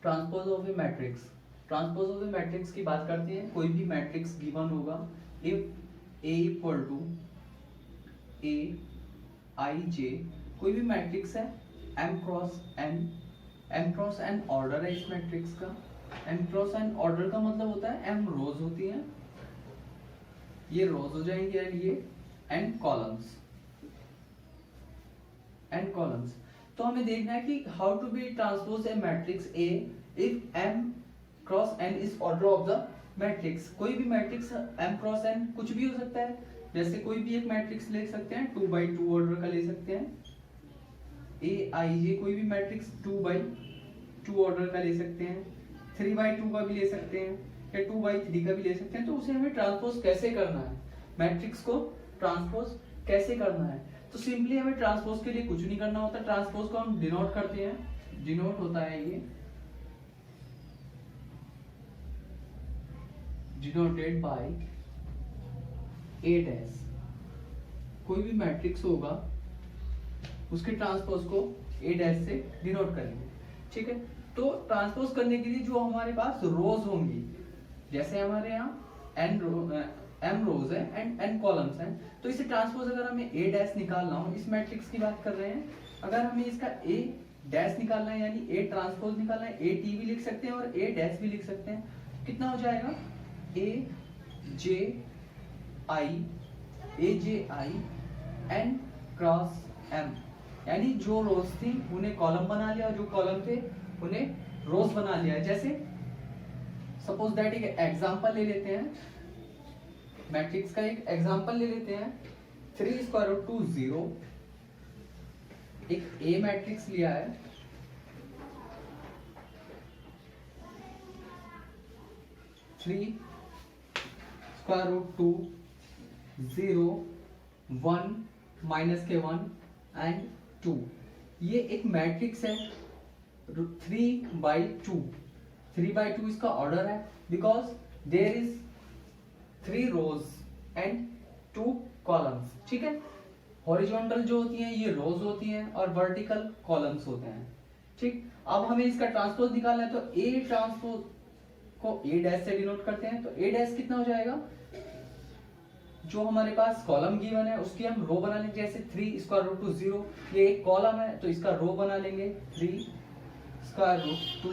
Transpose of a matrix. Transpose of a matrix की बात करते हैं। कोई भी मैट्रिक्स गिवन होगा, इफ ए इक्वल टू ए आई जे, कोई भी मैट्रिक्स है एम क्रॉस एन ऑर्डर है इस मैट्रिक्स का। एम क्रॉस एन ऑर्डर का मतलब होता है एम रोज होती हैं, ये रोज हो जाएंगे एंड ये एन कॉलम्स, एन कॉलम्स। तो हमें देखना है कि how to be transpose a matrix A if m cross n is order of the matrix. कोई भी मैट्रिक्स एम क्रॉस एन कुछ भी हो सकता है, जैसे कोई भी एक मैट्रिक्स ले सकते हैं 2x2 ऑर्डर का ले सकते हैं। ए आई जे कोई भी मैट्रिक्स 2x2 ऑर्डर का ले सकते हैं, 3x2 का भी ले सकते हैं या 2x3 का भी ले सकते हैं। तो उसे हमें ट्रांसपोज कैसे करना है, मैट्रिक्स को ट्रांसपोज कैसे करना है, तो सिंपली हमें ट्रांसपोज के लिए कुछ नहीं करना होता। ट्रांसपोज को हम डिनोट करते हैं, डिनोट होता है ये डिनोटेड बाय ए डैश। कोई भी मैट्रिक्स होगा उसके ट्रांसपोज को ए डैश से डिनोट करेंगे, ठीक है। तो ट्रांसपोज करने के लिए जो हमारे पास रोज होंगी, जैसे हमारे यहाँ एम रोज है एंड एन कॉलम्स हैं, तो इसे ट्रांसपोज अगर हमें ए डैश निकालना हो, इस मैट्रिक्स की बात कर रहे हैं, अगर हमें इसका ए डैश निकालना है यानी ए ट्रांसपोज निकालना है, ए टी भी लिख सकते हैं और ए डैश भी लिख सकते हैं। कितना हो जाएगा, ए जे आई एन क्रॉस एम, यानी जो रोज थी उन्हें कॉलम बना लिया और जो कॉलम थे उन्हें रोज बना लिया। जैसे सपोज दैट एक एग्जांपल ले लेते हैं, मैट्रिक्स का एक एग्जांपल ले लेते हैं। 3 स्क्वायर रूट 2 0, एक ए मैट्रिक्स लिया है, 3 स्क्वायर रूट 2 0 1 माइनस के 1 एंड 2, ये एक मैट्रिक्स है 3/2। 3/2 इसका ऑर्डर है because there is 3 rows and 2 columns, ठीक है। हॉरिजॉन्टल जो होती हैं ये रोज होती हैं और वर्टिकल कॉलम्स होते हैं, ठीक। अब हमें इसका ट्रांसपोज निकालना है, तो ए ट्रांसपोज को ए डैश से डिनोट करते हैं। तो ए डैश कितना हो जाएगा, जो हमारे पास कॉलम गिवन है उसकी हम रो बना लेंगे। जैसे 3 स्क्वायर रूट 2 0, ये एक कॉलम है तो इसका रो बना लेंगे 3 square root 2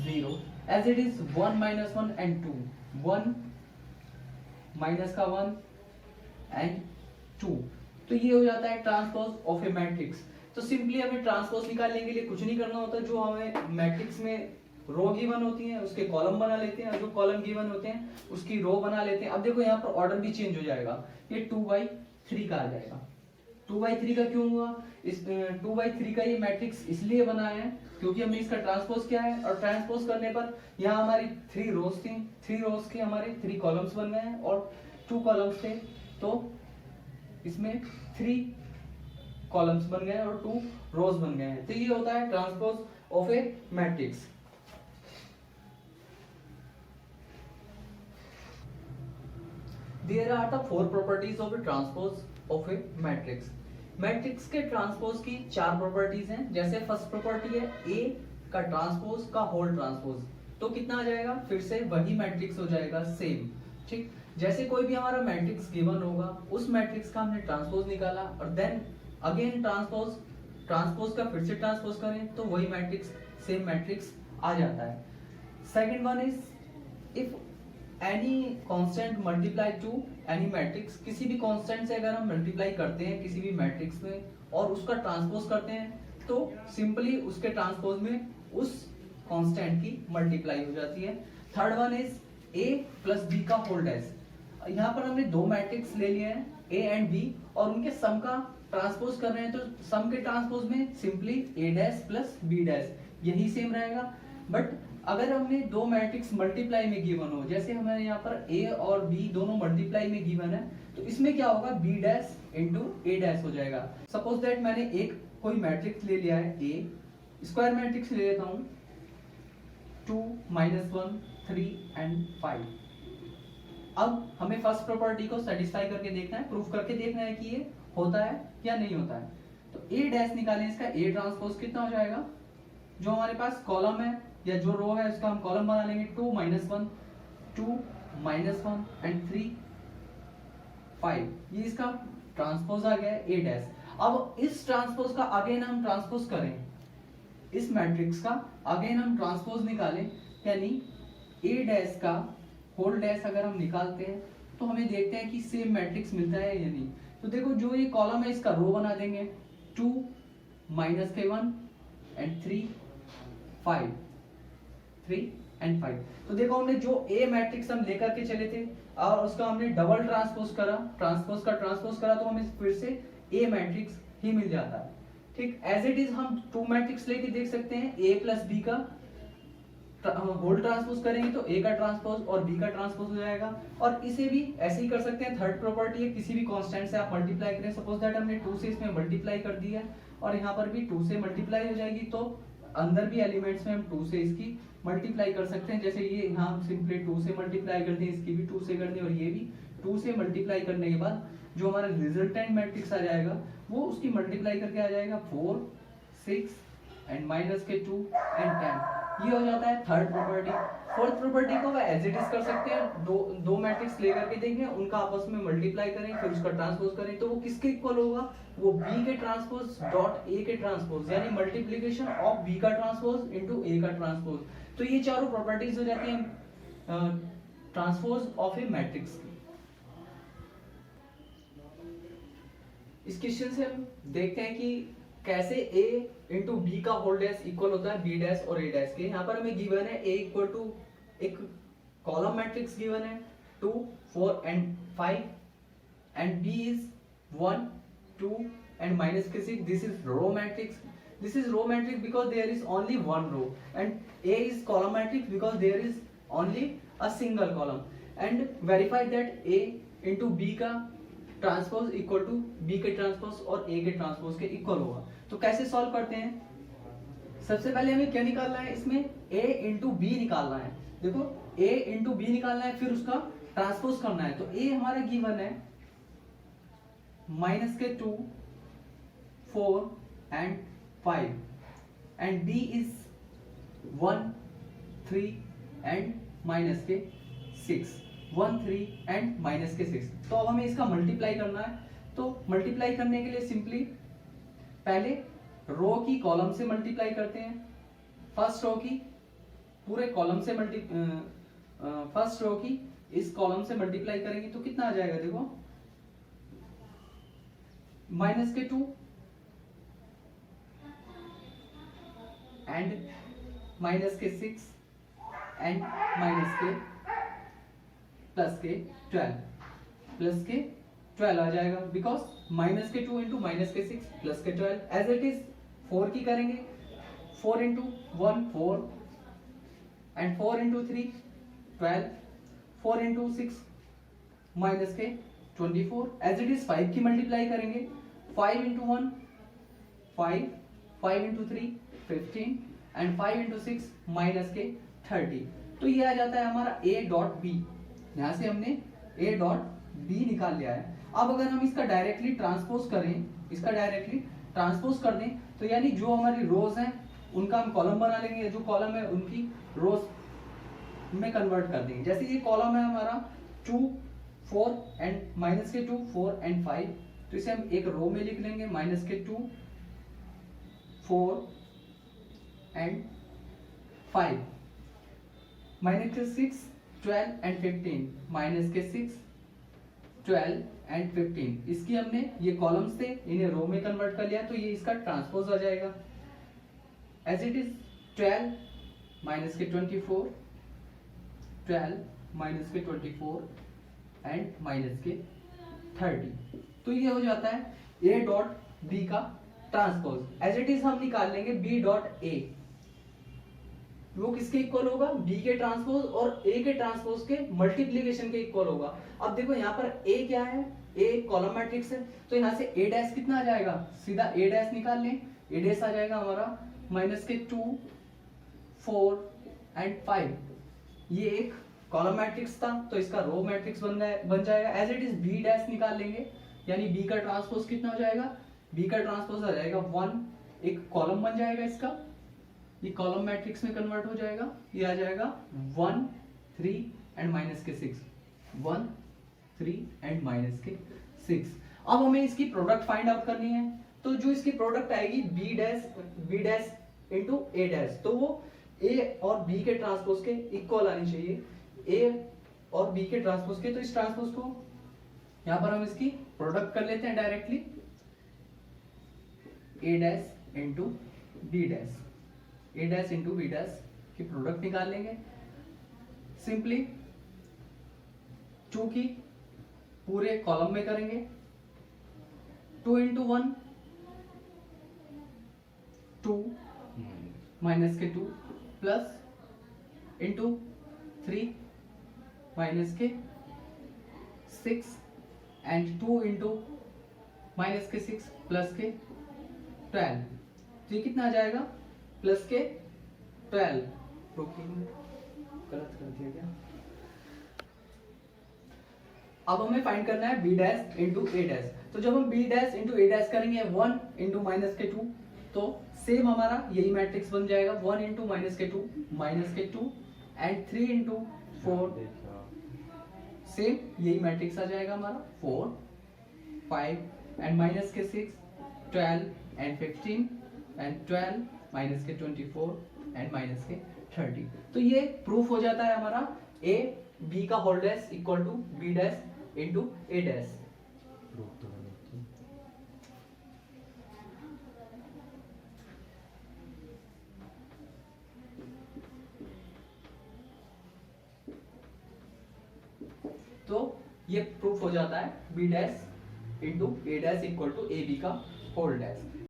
0 as it is 1 minus 1 and 2, 1 minus का 1 एंड 2। तो ये हो जाता है ट्रांसपोज ऑफ ए मैट्रिक्स। तो सिंपली हमें ट्रांसपोज निकालने के लिए कुछ नहीं करना होता, जो हमें मैट्रिक्स में रो गिवन होती हैं उसके कॉलम बना लेते हैं और जो कॉलम गिवन होते हैं उसकी रो बना लेते हैं। अब देखो यहाँ पर ऑर्डर भी चेंज हो जाएगा, ये 2/3 का आ जाएगा। 2/3 का क्यों हुआ, इस 2/3 का ये मैट्रिक्स इसलिए बना है क्योंकि हमने इसका ट्रांसपोज किया है, और ट्रांसपोज करने पर यहाँ हमारी 3 रोज थी, 3 रोज के हमारे 3 कॉलम्स बन गए हैं और 2 कॉलम्स थे, तो इसमें 3 कॉलम्स बन गए और 2 रोज बन गए हैं। तो ये होता है transpose of a matrix. There are the 4 properties of a transpose of a matrix. Matrix के ट्रांसपोज की 4 प्रॉपर्टीज हैं। जैसे फर्स्ट प्रॉपर्टी है A का ट्रांसपोज का होल ट्रांसपोज, तो कितना आ जाएगा, फिर से वही मैट्रिक्स हो जाएगा सेम, ठीक। जैसे कोई भी हमारा मैट्रिक्स गिवन होगा, उस मैट्रिक्स का हमने ट्रांसपोज निकाला और देन अगेन ट्रांसपोज का फिर से ट्रांसपोज करें तो वही मैट्रिक्स सेम मैट्रिक्स आ जाता है। Second one is if any constant multiply two any matrix, किसी भी कांस्टेंट से अगर हम मल्टीप्लाई करते हैं किसी भी मैट्रिक्स में और उसका ट्रांसपोज करते हैं तो सिंपली उसके ट्रांसपोज में उस कांस्टेंट की मल्टीप्लाई हो जाती है। Third one is a plus B का होल डैश। यहाँ पर हमने 2 मैट्रिक्स ले लिए हैं a एंड b और उनके सम का ट्रांसपोज कर रहे हैं, तो सम के ट्रांसपोज में simply a dash plus b dash यही सेम रहेगा। बट अगर हमने 2 मैट्रिक्स मल्टीप्लाई में गिवन हो, जैसे हमारे यहाँ पर a और b दोनों मल्टीप्लाई में गिवन है, तो इसमें क्या होगा, b dash into a dash हो जाएगा। सपोज दैट मैंने एक कोई मैट्रिक्स ले लिया है a, स्क्वायर मैट्रिक्स ले लेता हूँ 2 -1 3 एंड 5। अब हमें फर्स्ट प्रॉपर्टी को सेटिस्फाई करके देखना है, प्रूफ करके देखना है कि ये होता है या नहीं होता है। तो a डैश निकालें, इसका a ट्रांसपोज कितना हो जाएगा, जो हमारे पास कॉलम है या जो रो है उसका हम कॉलम बना लेंगे 2 -1 2 -1 एंड 3 5। ये इसका ट्रांसपोज आ गया है A डैश। अब इस ट्रांसपोज का अगेन हम ट्रांसपोज करें, इस मैट्रिक्स का अगेन हम ट्रांसपोज निकालें, यानी A डैश का होल डैश अगर हम निकालते हैं तो हमें देखते हैं कि सेम मैट्रिक्स मिलता है या नहीं। तो देखो जो ये कॉलम है इसका रो बना देंगे 2 -1 एंड 3 5 3 एंड 5। तो देखो हमने जो ए मैट्रिक्स हम लेकर के चले थे और उसका हमने डबल ट्रांसपोज करा, ट्रांसपोज का ट्रांसपोज करा, तो हमें फिर से ए मैट्रिक्स ही मिल जाता है। ठीक, एज इट इज हम 2 मैट्रिक्स लेके देख सकते हैं, ए प्लस बी का होल ट्रांसपोज करेंगे तो ए का ट्रांसपोज और बी का ट्रांसपोज हो जाएगा। और इसे भी ऐसे ही कर सकते हैं, थर्ड प्रॉपर्टी है, किसी भी कांस्टेंट से आप मल्टीप्लाई करें, सपोज दैट हमने 2 से इसमें मल्टीप्लाई कर दिया और यहाँ पर भी 2 से मल्टीप्लाई हो जाएगी, तो अंदर भी एलिमेंट्स में हम 2 से इसकी मल्टीप्लाई कर सकते हैं। जैसे ये यहाँ हम सिंपली 2 से मल्टीप्लाई कर दें, इसकी भी 2 से कर दें और ये भी 2 से मल्टीप्लाई करने के बाद जो हमारा रिजल्टेंट मैट्रिक्स आ जाएगा वो उसकी मल्टीप्लाई करके आ जाएगा 4 6 एंड माइनस के 2 एंड 10। ये हो जाता है थर्ड प्रॉपर्टी। फोर्थ प्रॉपर्टी को एज इट इज कर सकते हैं, दो मैट्रिक्स लेकर के देखें, उनका आपस में मल्टीप्लाई करें, फिर उसका ट्रांसपोज करें, तो वो किसके इक्वल होगा, वो बी के ट्रांसपोज डॉट ए के ट्रांसपोज, यानी मल्टीप्लीकेशन ऑफ बी का ट्रांसपोज इनटू ए का ट्रांसपोज। तो ये चारों प्रॉपर्टीज हो जाती हैं ट्रांसपोज ऑफ ए मैट्रिक्स की। इस क्वेश्चन से हम देखते हैं कि कैसे a इंटू बी का होल डैश इक्वल होता है b डैश और a डैश के। यहाँ पर हमें गिवन है a इक्वल टू एक कॉलम मैट्रिक्स गिवन है 2 4 एंड 5 एंड b इज 1 2 एंड माइनस के 6। This is row matrix, this is row matrix because there is only one row, and a is column matrix because there is only a single column, and verify that a into b का transpose equal to B के transpose और ए के transpose के equal होगा। तो कैसे solve करते हैं, सबसे पहले हमें क्या निकालना है, इसमें a इंटू बी निकालना है। देखो a इंटू बी निकालना है, फिर उसका ट्रांसपोज करना है। तो a हमारा गिवन है माइनस के 2 4 and 5 and b is 1 3 and minus के 6 1 3 एंड माइनस के 6। तो अब हमें इसका मल्टीप्लाई करना है। तो मल्टीप्लाई करने के लिए सिंपली पहले रो की कॉलम से मल्टीप्लाई करते हैं, फर्स्ट रो की पूरे कॉलम से फर्स्ट रो की इस कॉलम से मल्टीप्लाई करेंगे तो कितना आ जाएगा, देखो माइनस के 2 एंड माइनस के 6 एंड माइनस के प्लस के 12 आ जाएगा, बिकॉज माइनस के 2 इंटू माइनस के 6 प्लस के 12 एज इट इज 4 की करेंगे, 4 into 1 4 and 4 into 3 12 4 into 6 minus के 24 एज इट इज 5 की मल्टीप्लाई करेंगे, 5 into 1 5 5 into 3 15 and 5 into 6 minus के 30। तो ये आ जाता है हमारा a डॉट बी। यहां से हमने a डॉट बी निकाल लिया है। अब अगर हम इसका डायरेक्टली ट्रांसपोज करें, इसका डायरेक्टली ट्रांसपोज कर दें, तो यानी जो हमारी रोज हैं उनका हम कॉलम बना लेंगे, जो कॉलम है उनकी रोज में कन्वर्ट कर देंगे। जैसे ये कॉलम है हमारा 2 4 एंड माइनस के 2 4 एंड 5, तो इसे हम एक रो में लिख लेंगे, माइनस के 2 4 एंड 5 माइनस के 6 12 एंड 15 माइनस के 6 12 एंड 15। इसकी हमने ये कॉलम्स थे इन्हें रो में कन्वर्ट कर लिया, तो ये इसका ट्रांसपोज आ जाएगा एज इट इज 12 माइनस के 24 12 माइनस के 24 एंड माइनस के 30। तो ये हो जाता है a डॉट b का ट्रांसपोज। एज इट इज हम निकाल लेंगे b डॉट a, वो किसके इक्वल होगा, b के ट्रांसपोज और a के ट्रांसपोज के मल्टीप्लीकेशन के इक्वल होगा। अब देखो यहाँ पर a क्या है, a कॉलम मैट्रिक्स है, तो यहाँ से a डैश कितना आ जाएगा, सीधा a डैश निकाल लें, a डैश आ जाएगा हमारा माइनस के 2 4 एंड 5। ये एक कॉलम मैट्रिक्स था तो इसका रो मैट्रिक्स बन जाएगा। As it is b dash निकाल लेंगे, यानी b का ट्रांसपोज कितना हो जाएगा, b का ट्रांसपोज आ जाएगा 1, एक कॉलम बन जाएगा इसका, ये कॉलम मैट्रिक्स में कन्वर्ट हो जाएगा, ये आ जाएगा 1 3 एंड माइनस के 6, 1 3 एंड माइनस के 6। अब हमें इसकी प्रोडक्ट फाइंड आउट करनी है, तो जो इसकी प्रोडक्ट आएगी B dash into A dash, तो वो ए और बी के ट्रांसपोज के इक्वल आनी चाहिए, ए और बी के ट्रांसपोज के। तो इस ट्रांसपोज को यहां पर हम इसकी प्रोडक्ट कर लेते हैं डायरेक्टली, ए डैश इंटू बी डैश, ए डैश इंटू बी डैश की प्रोडक्ट निकाल लेंगे सिंपली, चूंकि पूरे कॉलम में करेंगे 2 इंटू 1 2 माइनस के 2 प्लस इंटू 3 माइनस के 6 एंड 2 इंटू माइनस के 6 प्लस के 12, तो ये कितना आ जाएगा प्लस के 12, गलत कर दिया क्या। अब हमें फाइंड करना है B dash into A dash, तो जब हम B dash into A dash करेंगे 1 इंटू माइनस के 2, तो सेम हमारा यही मैट्रिक्स बन जाएगा 1 इंटू माइनस के 2 एंड 3 इंटू 4, सेम यही मैट्रिक्स आ जाएगा हमारा 4 5 एंड माइनस के 6 12 एंड 15 एंड 12 माइनस के 24 एंड माइनस के 30। तो ये प्रूफ हो जाता है हमारा ए बी का whole dash equal to B dash into A dash. तो ये प्रूफ हो जाता है B dash into A dash equal to A B का होल डैश।